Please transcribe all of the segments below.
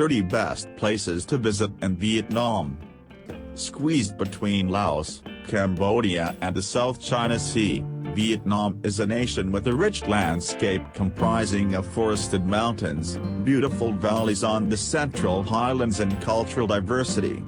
30 best places to visit in Vietnam. Squeezed between Laos, Cambodia and the South China Sea, Vietnam is a nation with a rich landscape comprising of forested mountains, beautiful valleys on the central highlands and cultural diversity.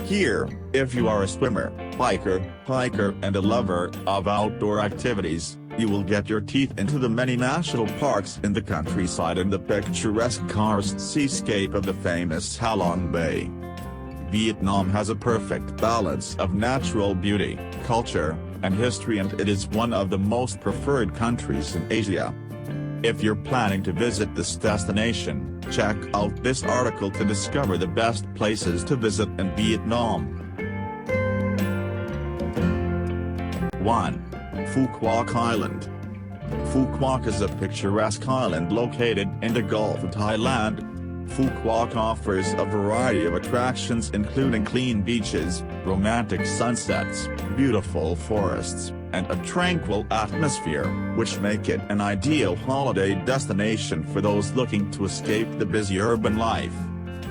Here, if you are a swimmer, biker, hiker and a lover of outdoor activities, you will get your teeth into the many national parks in the countryside and the picturesque karst seascape of the famous Ha Long Bay. Vietnam has a perfect balance of natural beauty, culture, and history, and it is one of the most preferred countries in Asia. If you're planning to visit this destination, check out this article to discover the best places to visit in Vietnam. 1. Phu Quoc Island. Phu Quoc is a picturesque island located in the Gulf of Thailand. Phu Quoc offers a variety of attractions including clean beaches, romantic sunsets, beautiful forests, and a tranquil atmosphere, which make it an ideal holiday destination for those looking to escape the busy urban life.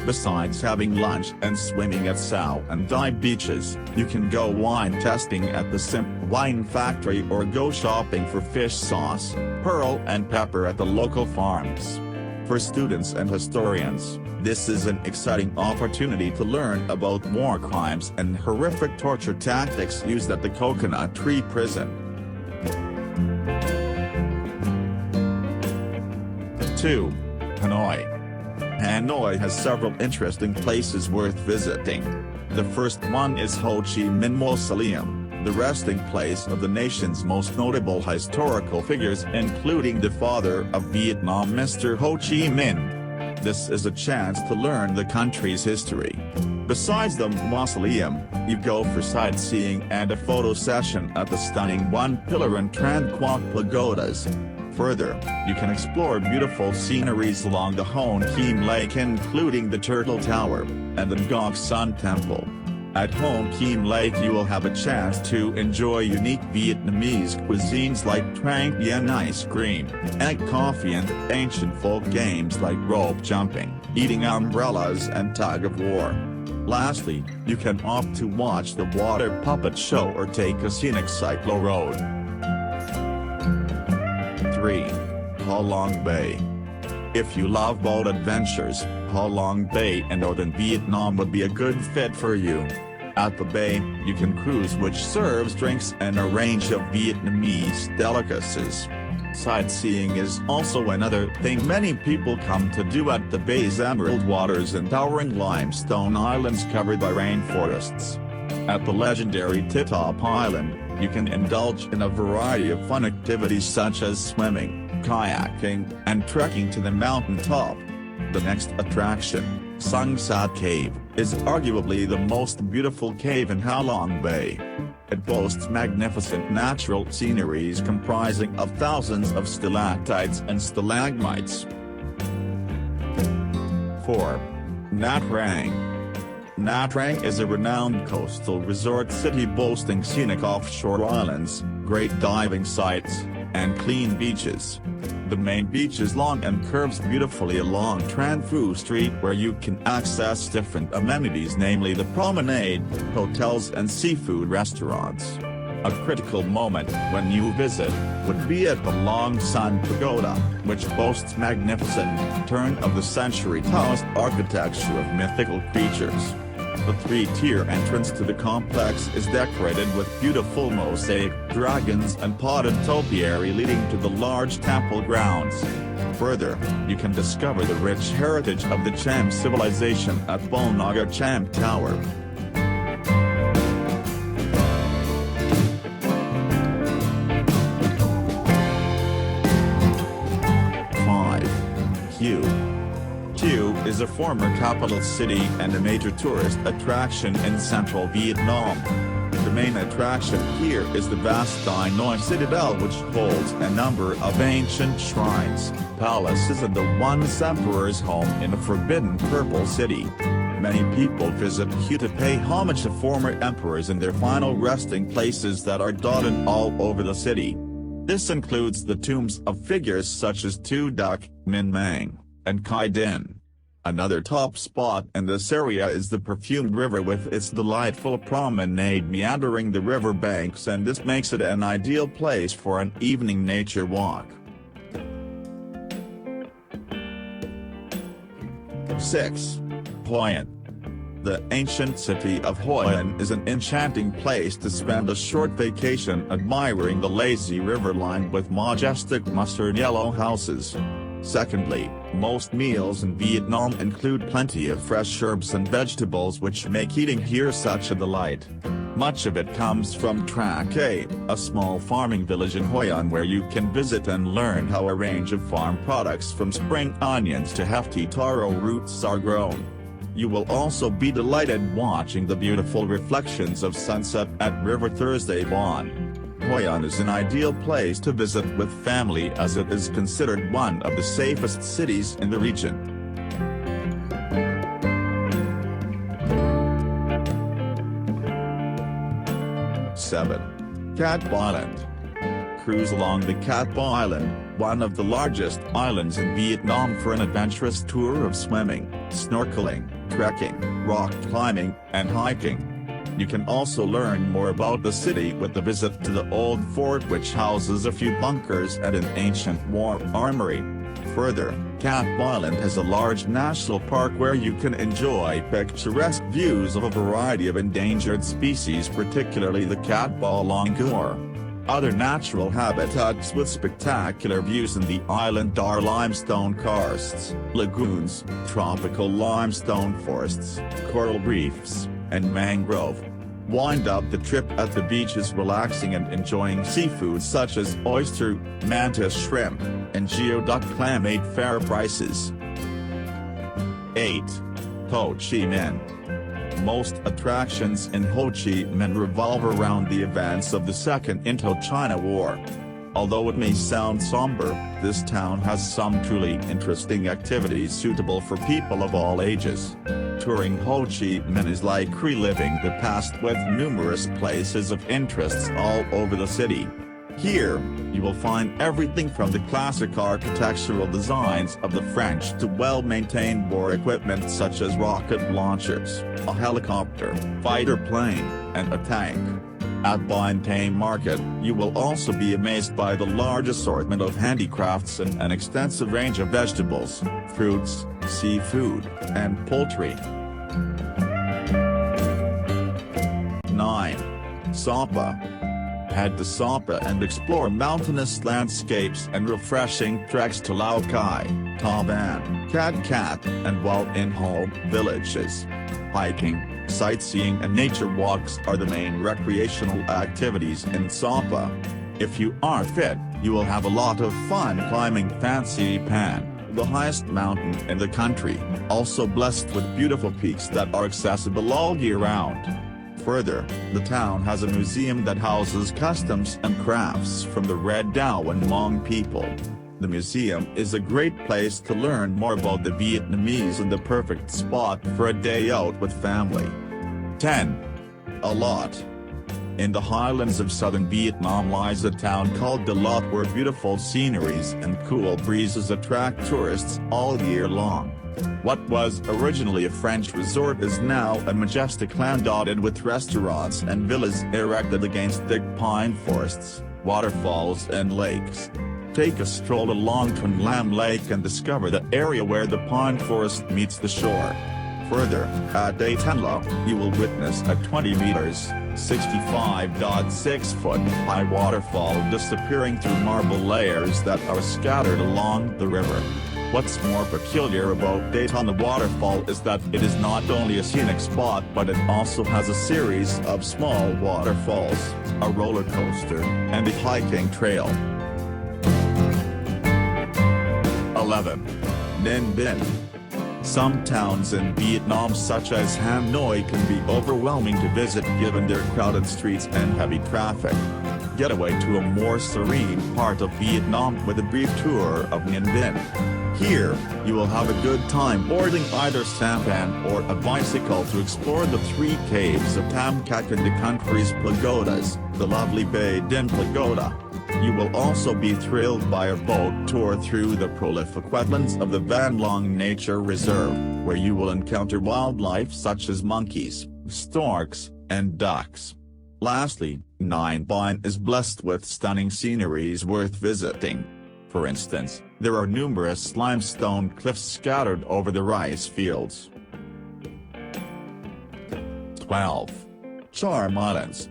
Besides having lunch and swimming at Sao and Dai beaches, you can go wine testing at the Simp Wine Factory or go shopping for fish sauce, pearl and pepper at the local farms. For students and historians, this is an exciting opportunity to learn about war crimes and horrific torture tactics used at the Coconut Tree Prison. 2. Hanoi. Hanoi has several interesting places worth visiting. The first one is Ho Chi Minh Mausoleum, the resting place of the nation's most notable historical figures including the father of Vietnam Mr. Ho Chi Minh. This is a chance to learn the country's history. Besides the mausoleum, you go for sightseeing and a photo session at the stunning One Pillar and Tran Quoc pagodas. Further, you can explore beautiful sceneries along the Hon Kim Lake including the Turtle Tower, and the Ngoc Sun Temple. At Hon Kim Lake you will have a chance to enjoy unique Vietnamese cuisines like Trang Bien ice cream, egg coffee and ancient folk games like rope jumping, eating umbrellas and tug of war. Lastly, you can opt to watch the water puppet show or take a scenic cyclo road. 3. Ha Long Bay. If you love boat adventures, Ha Long Bay in northern Vietnam would be a good fit for you. At the bay, you can cruise which serves drinks and a range of Vietnamese delicacies. Sightseeing is also another thing many people come to do at the bay's emerald waters and towering limestone islands covered by rainforests. At the legendary Titop Island, you can indulge in a variety of fun activities such as swimming, kayaking, and trekking to the mountain top. The next attraction, Sung Sat Cave, is arguably the most beautiful cave in Ha Long Bay. It boasts magnificent natural sceneries comprising of thousands of stalactites and stalagmites. 4. Nha Trang. Nha Trang is a renowned coastal resort city boasting scenic offshore islands, great diving sites, and clean beaches. The main beach is long and curves beautifully along Tran Phu Street where you can access different amenities namely the promenade, hotels and seafood restaurants. A critical moment when you visit would be at the Long Sun Pagoda, which boasts magnificent turn-of-the-century Taoist architecture of mythical creatures. The three-tier entrance to the complex is decorated with beautiful mosaic dragons and potted topiary leading to the large temple grounds. Further, you can discover the rich heritage of the Cham civilization at Bonaga Cham Tower. 5. Hue is a former capital city and a major tourist attraction in central Vietnam. The main attraction here is the vast Hanoi Citadel, which holds a number of ancient shrines, palaces and the Once Emperor's home in the Forbidden Purple City. Many people visit Hue to pay homage to former emperors in their final resting places that are dotted all over the city. This includes the tombs of figures such as Tu Duc, Minh Mang, and Kai Din. Another top spot in this area is the perfumed river with its delightful promenade meandering the river banks, and this makes it an ideal place for an evening nature walk. 6. Hoi An. The ancient city of Hoi An is an enchanting place to spend a short vacation admiring the lazy river lined with majestic mustard yellow houses. Secondly, most meals in Vietnam include plenty of fresh herbs and vegetables, which make eating here such a delight. Much of it comes from Tra Ke, a small farming village in Hoi An where you can visit and learn how a range of farm products from spring onions to hefty taro roots are grown. You will also be delighted watching the beautiful reflections of sunset at River Thursday Bon. Hoi An is an ideal place to visit with family as it is considered one of the safest cities in the region. 7. Cat Ba Island. Cruise along the Cat Ba Island, one of the largest islands in Vietnam, for an adventurous tour of swimming, snorkeling, trekking, rock climbing, and hiking. You can also learn more about the city with a visit to the old fort, which houses a few bunkers and an ancient war armory. Further, Cat Ba Island has a large national park where you can enjoy picturesque views of a variety of endangered species, particularly the cat ba langur. Other natural habitats with spectacular views in the island are limestone karsts, lagoons, tropical limestone forests, coral reefs, and mangrove. Wind up the trip at the beaches relaxing and enjoying seafood such as oyster, mantis shrimp, and geoduck clam at fair prices. 8. Ho Chi Minh. Most attractions in Ho Chi Minh revolve around the events of the Second Indochina War. Although it may sound somber, this town has some truly interesting activities suitable for people of all ages. Touring Ho Chi Minh is like reliving the past with numerous places of interest all over the city. Here, you will find everything from the classic architectural designs of the French to well-maintained war equipment such as rocket launchers, a helicopter, fighter plane, and a tank. At Buon Ma Market, you will also be amazed by the large assortment of handicrafts and an extensive range of vegetables, fruits, seafood, and poultry. 9. Sapa. Head to Sapa and explore mountainous landscapes and refreshing treks to Lao Cai, Ta Ban, Cat Cat, and Wat In Ho villages. Hiking, sightseeing and nature walks are the main recreational activities in Sapa. If you are fit, you will have a lot of fun climbing Fancy Pan, the highest mountain in the country, also blessed with beautiful peaks that are accessible all year round. Further, the town has a museum that houses customs and crafts from the Red Dao and Hmong people. The museum is a great place to learn more about the Vietnamese and the perfect spot for a day out with family. 10. A Lot. In the highlands of southern Vietnam lies a town called Da Lot, where beautiful sceneries and cool breezes attract tourists all year long. What was originally a French resort is now a majestic land dotted with restaurants and villas erected against thick pine forests, waterfalls and lakes. Take a stroll along Thuan Lam Lake and discover the area where the pine forest meets the shore. Further, at Da Tan Lo, you will witness a 20 meters (65.6 foot) high waterfall disappearing through marble layers that are scattered along the river. What's more peculiar about Da Tan Lo waterfall is that it is not only a scenic spot, but it also has a series of small waterfalls, a roller coaster, and a hiking trail. 11. Ninh Bình. Some towns in Vietnam such as Hanoi can be overwhelming to visit given their crowded streets and heavy traffic. Get away to a more serene part of Vietnam with a brief tour of Ninh Bình. Here, you will have a good time boarding either sampan or a bicycle to explore the 3 caves of Tam Cat and the country's pagodas, the lovely Bay Din Pagoda. You will also be thrilled by a boat tour through the prolific wetlands of the Van Long Nature Reserve, where you will encounter wildlife such as monkeys, storks, and ducks. Lastly, Ninh Bình is blessed with stunning sceneries worth visiting. For instance, there are numerous limestone cliffs scattered over the rice fields. 12. Cham Islands.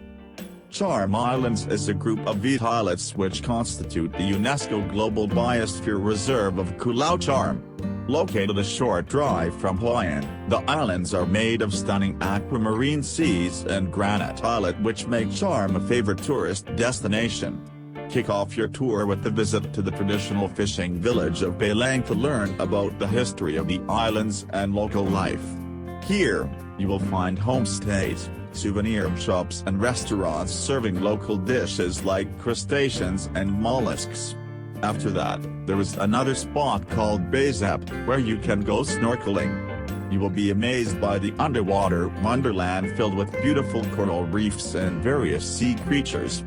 Cham Islands is a group of islets which constitute the UNESCO Global Biosphere Reserve of Cù Cham. Located a short drive from Hội An, the islands are made of stunning aquamarine seas and granite islet which make Cham a favorite tourist destination. Kick off your tour with a visit to the traditional fishing village of Pleiku to learn about the history of the islands and local life. Here, you will find homestays, souvenir shops and restaurants serving local dishes like crustaceans and mollusks. After that, there is another spot called Bai Tu Long Bay where you can go snorkeling. You will be amazed by the underwater wonderland filled with beautiful coral reefs and various sea creatures.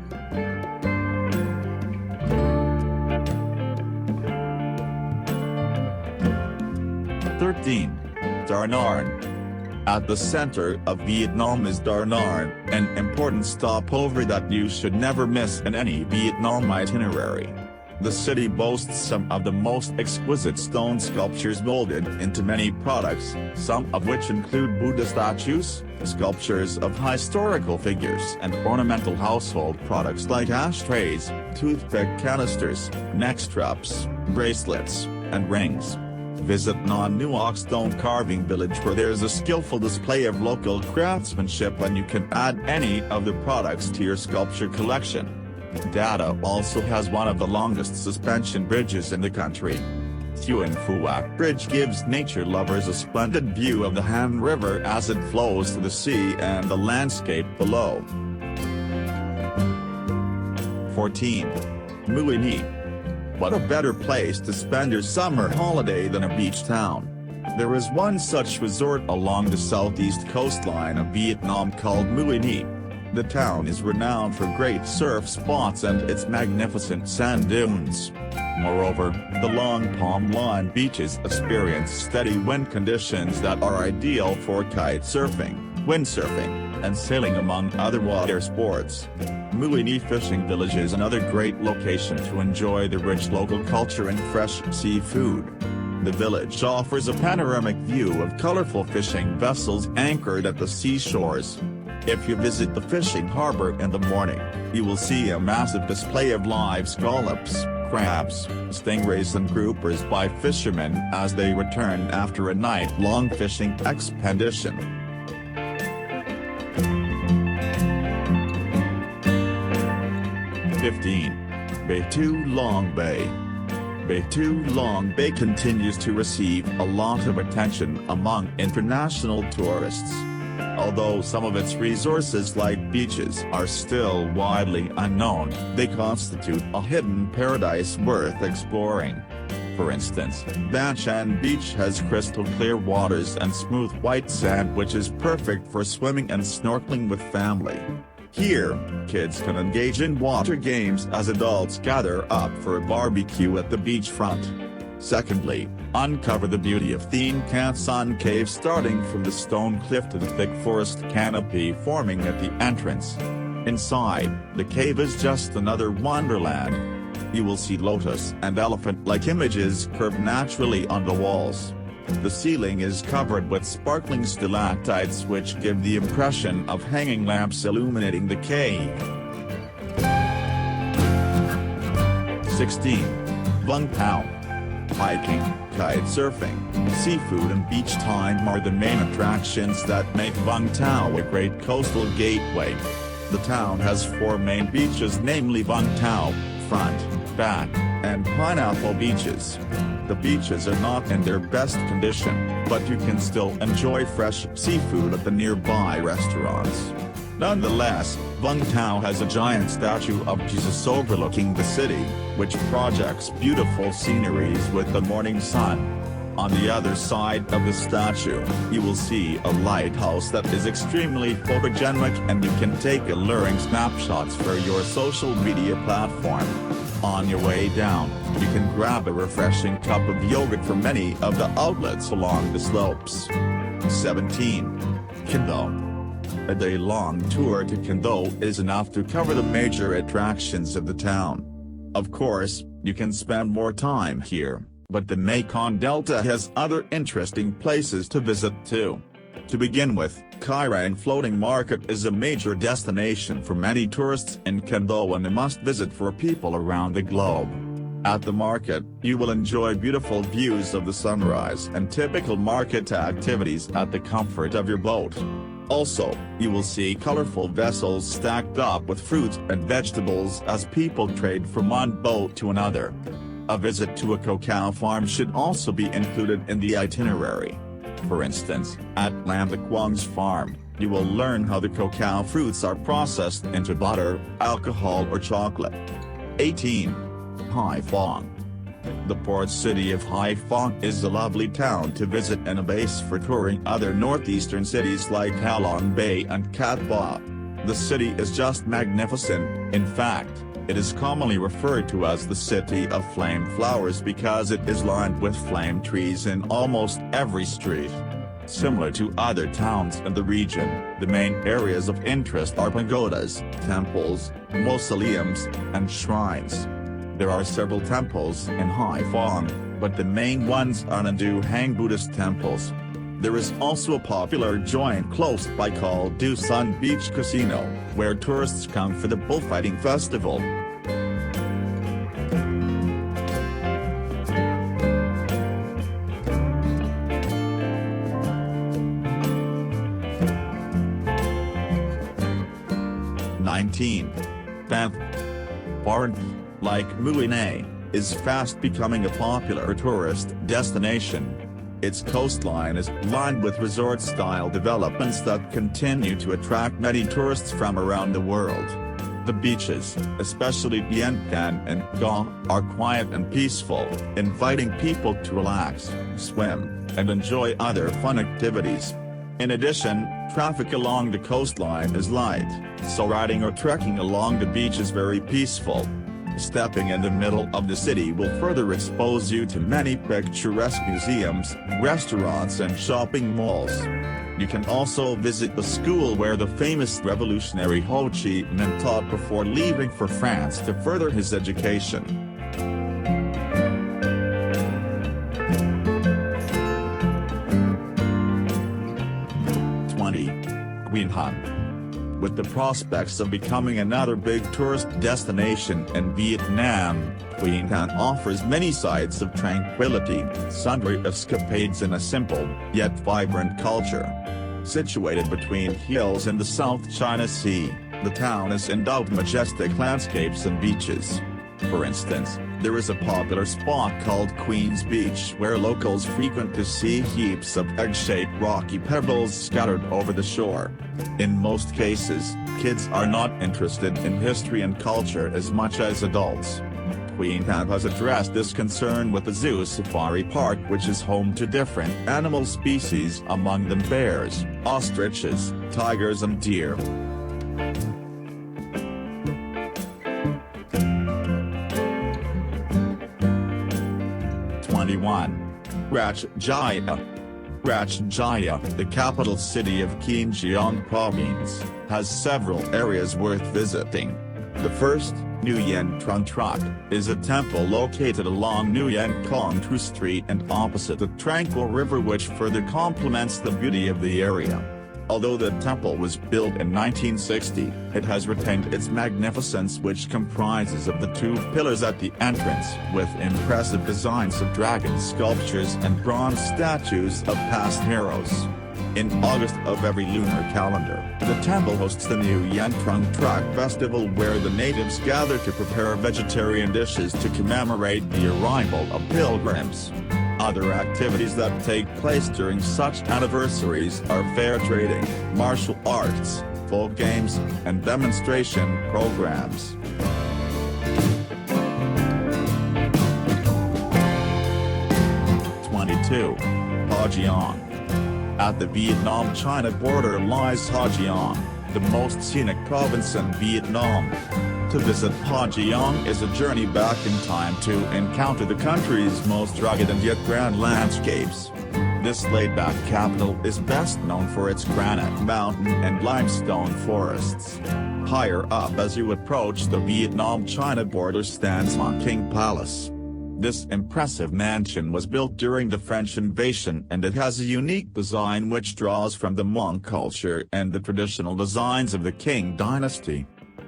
13. Da Nang. At the center of Vietnam is Da Nang, an important stopover that you should never miss in any Vietnam itinerary. The city boasts some of the most exquisite stone sculptures molded into many products, some of which include Buddha statues, sculptures of historical figures and ornamental household products like ashtrays, toothpick canisters, neck straps, bracelets, and rings. Visit Nha Trang Stone Carving Village where there's a skillful display of local craftsmanship and you can add any of the products to your sculpture collection. Data also has one of the longest suspension bridges in the country. Phu Quoc Bridge gives nature lovers a splendid view of the Han River as it flows to the sea and the landscape below. 14. Mui Ne. What a better place to spend your summer holiday than a beach town. There is one such resort along the southeast coastline of Vietnam called Mui Ne. The town is renowned for great surf spots and its magnificent sand dunes. Moreover, the long palm line beaches experience steady wind conditions that are ideal for kite surfing, windsurfing, and sailing among other water sports. Mui Ne Fishing Village is another great location to enjoy the rich local culture and fresh seafood. The village offers a panoramic view of colorful fishing vessels anchored at the seashores. If you visit the fishing harbor in the morning, you will see a massive display of live scallops, crabs, stingrays and groupers by fishermen as they return after a night-long fishing expedition. 15. Bai Tu Long Bay. Bai Tu Long Bay continues to receive a lot of attention among international tourists. Although some of its resources like beaches are still widely unknown, they constitute a hidden paradise worth exploring. For instance, Ban Chan Beach has crystal clear waters and smooth white sand which is perfect for swimming and snorkeling with family. Here, kids can engage in water games as adults gather up for a barbecue at the beachfront. Secondly, uncover the beauty of Thien Can Son Cave starting from the stone cliff to the thick forest canopy forming at the entrance. Inside, the cave is just another wonderland. You will see lotus and elephant-like images carved naturally on the walls. The ceiling is covered with sparkling stalactites which give the impression of hanging lamps illuminating the cave. 16. Vung Tau. Hiking, kite surfing, seafood and beach time are the main attractions that make Vung Tau a great coastal gateway. The town has 4 main beaches namely Vung Tau, Front, Back, and Pineapple beaches. The beaches are not in their best condition, but you can still enjoy fresh seafood at the nearby restaurants. Nonetheless, Vung Tau has a giant statue of Jesus overlooking the city, which projects beautiful sceneries with the morning sun. On the other side of the statue, you will see a lighthouse that is extremely photogenic and you can take alluring snapshots for your social media platform. On your way down, you can grab a refreshing cup of yogurt from many of the outlets along the slopes. 17. Kindo. A day-long tour to Kindo is enough to cover the major attractions of the town. Of course, you can spend more time here, but the Mekong Delta has other interesting places to visit too. To begin with, Kairang Floating Market is a major destination for many tourists in Kindo and a must-visit for people around the globe. At the market, you will enjoy beautiful views of the sunrise and typical market activities at the comfort of your boat. Also, you will see colorful vessels stacked up with fruits and vegetables as people trade from one boat to another. A visit to a cacao farm should also be included in the itinerary. For instance, at Lam Kwang's farm, you will learn how the cacao fruits are processed into butter, alcohol or chocolate. 18. Haiphong. The port city of Haiphong is a lovely town to visit and a base for touring other northeastern cities like Halong Bay and Cat Ba. The city is just magnificent. In fact, it is commonly referred to as the City of Flame Flowers because it is lined with flame trees in almost every street. Similar to other towns in the region, the main areas of interest are pagodas, temples, mausoleums, and shrines. There are several temples in Haiphong, but the main ones are the Hang Buddhist temples. There is also a popular joint close by called Do Sun Beach Casino, where tourists come for the bullfighting festival. Phan Thiet, like Mui Ne, is fast becoming a popular tourist destination. Its coastline is lined with resort-style developments that continue to attract many tourists from around the world. The beaches, especially Bien Thanh and Ga, are quiet and peaceful, inviting people to relax, swim, and enjoy other fun activities. In addition, traffic along the coastline is light, so riding or trekking along the beach is very peaceful. Stepping in the middle of the city will further expose you to many picturesque museums, restaurants and shopping malls. You can also visit the school where the famous revolutionary Ho Chi Minh taught before leaving for France to further his education. 20. Quy Nhon. With the prospects of becoming another big tourist destination in Vietnam, Quy Nhon offers many sides of tranquility, sundry escapades and a simple, yet vibrant culture. Situated between hills in the South China Sea, the town is endowed with majestic landscapes and beaches. For instance, there is a popular spot called Queen's Beach where locals frequent to see heaps of egg-shaped rocky pebbles scattered over the shore. In most cases, kids are not interested in history and culture as much as adults. Quy Nhon has addressed this concern with the Zoo Safari Park, which is home to different animal species, among them bears, ostriches, tigers and deer. 21. Rach Jaya. Rach Jaya, the capital city of Quinjiang province, has several areas worth visiting. The first, Nguyen Trung Truc, is a temple located along Nguyen Kong Tru Street and opposite the tranquil river, which further complements the beauty of the area. Although the temple was built in 1960, it has retained its magnificence, which comprises of the two pillars at the entrance, with impressive designs of dragon sculptures and bronze statues of past heroes. In August of every lunar calendar, the temple hosts the Nguyen Trung Truc Festival, where the natives gather to prepare vegetarian dishes to commemorate the arrival of pilgrims. Other activities that take place during such anniversaries are fair trading, martial arts, folk games, and demonstration programs. 22. 2. Ha Giang. At the Vietnam-China border lies Ha Giang, the most scenic province in Vietnam. To visit Ha Giang is a journey back in time to encounter the country's most rugged and yet grand landscapes. This laid-back capital is best known for its granite mountain and limestone forests. Higher up as you approach the Vietnam-China border stands Ha King Palace. This impressive mansion was built during the French invasion and it has a unique design which draws from the Hmong culture and the traditional designs of the Qing dynasty.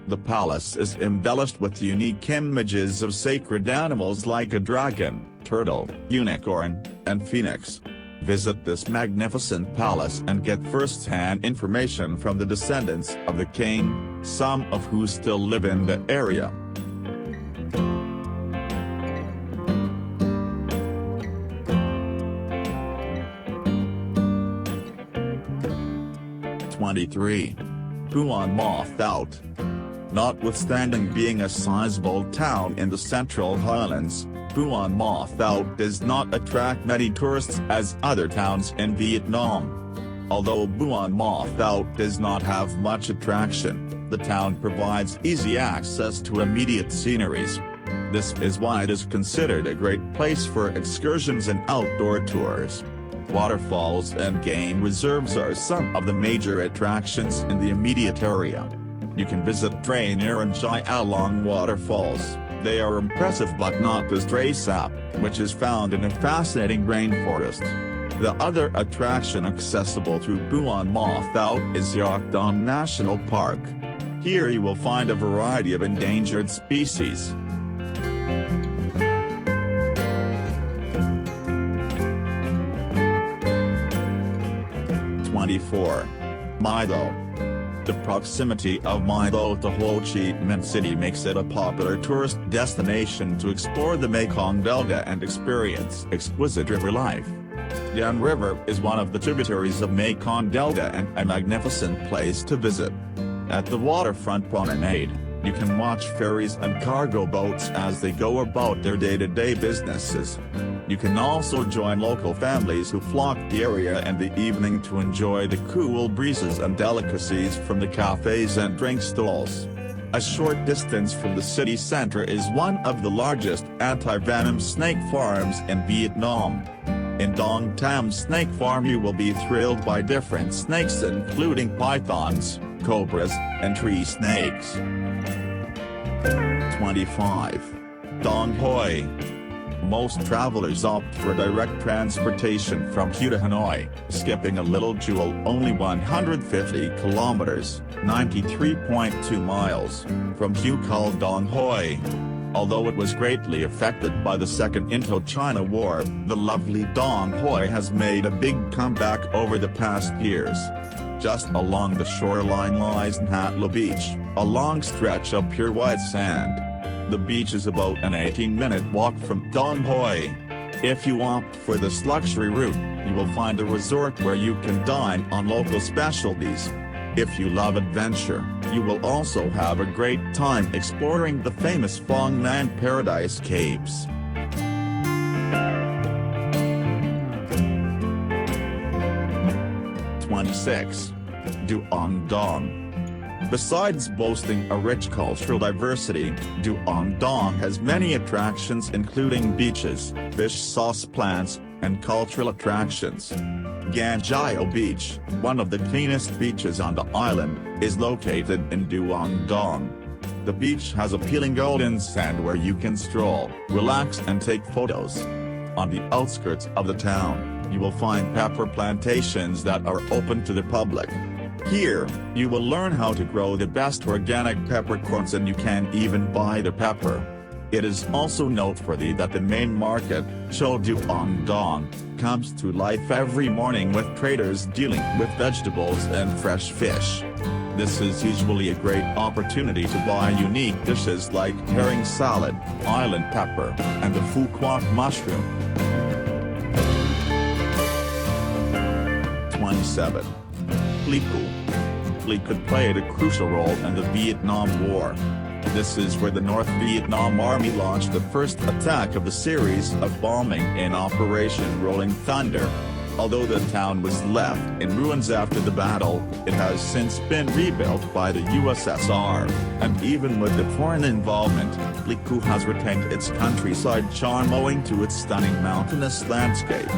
The palace is embellished with unique images of sacred animals like a dragon, turtle, unicorn, and phoenix. Visit this magnificent palace and get first-hand information from the descendants of the king, some of who still live in the area. Buon Ma Thuot. Notwithstanding being a sizable town in the Central Highlands, Buon Ma Thuot does not attract many tourists as other towns in Vietnam. Although Buon Ma Thuot does not have much attraction, the town provides easy access to immediate sceneries. This is why it is considered a great place for excursions and outdoor tours. Waterfalls and game reserves are some of the major attractions in the immediate area. You can visit Dray Near and Chi Along waterfalls. They are impressive but not as Dray Sap, which is found in a fascinating rainforest. The other attraction accessible through Buon Ma Thuot is Yak Dam National Park. Here you will find a variety of endangered species. 24. Mai Tho. The proximity of Mai Tho to Ho Chi Minh City makes it a popular tourist destination to explore the Mekong Delta and experience exquisite river life. Yan River is one of the tributaries of Mekong Delta and a magnificent place to visit. At the waterfront promenade, you can watch ferries and cargo boats as they go about their day-to-day businesses. You can also join local families who flock the area in the evening to enjoy the cool breezes and delicacies from the cafes and drink stalls. A short distance from the city center is one of the largest anti-venom snake farms in Vietnam. In Dong Tam Snake Farm you will be thrilled by different snakes including pythons, cobras, and tree snakes. 25. Dong Hoi. Most travelers opt for direct transportation from Phu to Hanoi, skipping a little jewel only 150 kilometers, 93.2 miles, from Phu called Dong Hoi. Although it was greatly affected by the Second Indochina War, the lovely Dong Hoi has made a big comeback over the past years. Just along the shoreline lies Nha Lo Beach, a long stretch of pure white sand. The beach is about an 18-minute walk from Dong Hoi. If you opt for this luxury route, you will find a resort where you can dine on local specialties. If you love adventure, you will also have a great time exploring the famous Phong Nan Paradise Caves. 26. Duong Dong. Besides boasting a rich cultural diversity, Duong Dong has many attractions including beaches, fish sauce plants, and cultural attractions. Gan Gio Beach, one of the cleanest beaches on the island, is located in Duong Dong. The beach has appealing golden sand where you can stroll, relax and take photos. On the outskirts of the town, you will find pepper plantations that are open to the public. Here, you will learn how to grow the best organic peppercorns and you can even buy the pepper. It is also noteworthy that the main market, Châu Duong Dong, comes to life every morning with traders dealing with vegetables and fresh fish. This is usually a great opportunity to buy unique dishes like herring salad, island pepper, and the Phu Quoc mushroom. 27. Pleiku. Pleiku played a crucial role in the Vietnam War. This is where the North Vietnam Army launched the first attack of the series of bombing in Operation Rolling Thunder. Although the town was left in ruins after the battle, it has since been rebuilt by the USSR, and even with the foreign involvement, Pleiku has retained its countryside charm owing to its stunning mountainous landscape.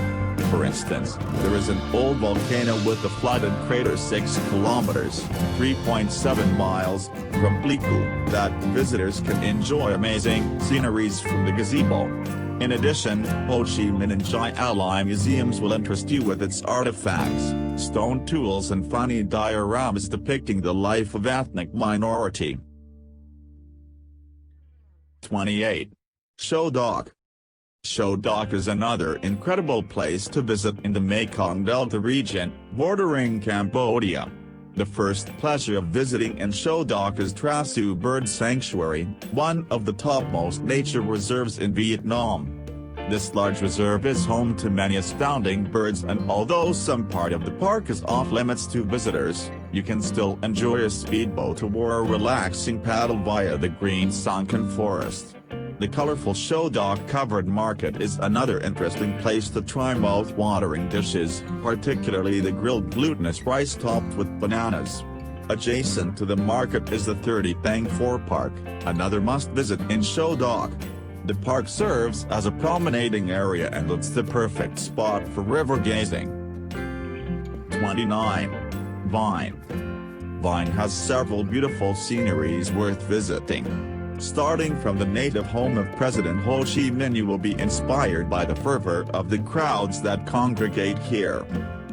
For instance, there is an old volcano with a flooded crater 6 kilometers (3.7 miles) from Pleiku that visitors can enjoy amazing sceneries from the gazebo. In addition, Ho Chi Minh and Chi Island museums will interest you with its artifacts, stone tools and funny dioramas depicting the life of ethnic minority. 28. Châu Đốc. Châu Đốc is another incredible place to visit in the Mekong Delta region, bordering Cambodia. The first pleasure of visiting in Châu Đốc is Tra Su Bird Sanctuary, one of the topmost nature reserves in Vietnam. This large reserve is home to many astounding birds, and although some part of the park is off-limits to visitors, you can still enjoy a speedboat or a relaxing paddle via the green sunken forest. The colorful Châu Đốc covered market is another interesting place to try mouth-watering dishes, particularly the grilled glutinous rice topped with bananas. Adjacent to the market is the 30 Thang Pho Park, another must-visit in Châu Đốc. The park serves as a promenading area and it's the perfect spot for river gazing. 29. Vinh. Vinh has several beautiful sceneries worth visiting. Starting from the native home of President Ho Chi Minh, you will be inspired by the fervor of the crowds that congregate here.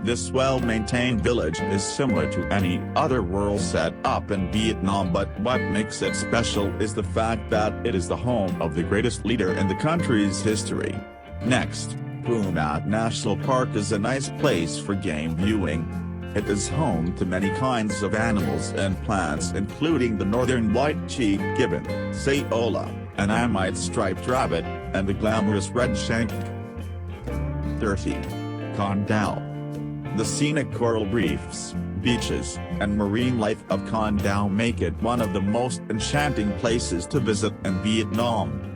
This well-maintained village is similar to any other rural set up in Vietnam, but what makes it special is the fact that it is the home of the greatest leader in the country's history. Next, Phu Quoc National Park is a nice place for game viewing. It is home to many kinds of animals and plants, including the northern white-cheeked gibbon, Saola, an amite striped rabbit, and the glamorous red-shanked. 30. Côn Đảo. The scenic coral reefs, beaches, and marine life of Côn Đảo make it one of the most enchanting places to visit in Vietnam.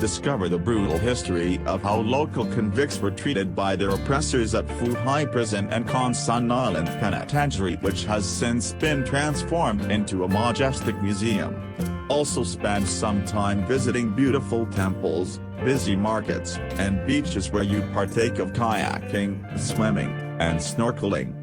Discover the brutal history of how local convicts were treated by their oppressors at Phu Hai Prison and Con Son Island Penitentiary, which has since been transformed into a majestic museum. Also spend some time visiting beautiful temples, busy markets, and beaches where you partake of kayaking, swimming, and snorkeling.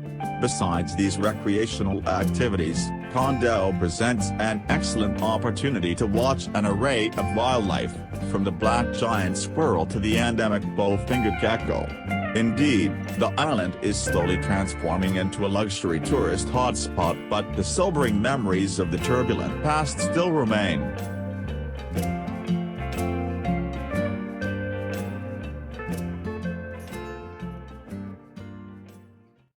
Besides these recreational activities, Côn Đảo presents an excellent opportunity to watch an array of wildlife, from the black giant squirrel to the endemic bow-fingered gecko. Indeed, the island is slowly transforming into a luxury tourist hotspot, but the sobering memories of the turbulent past still remain.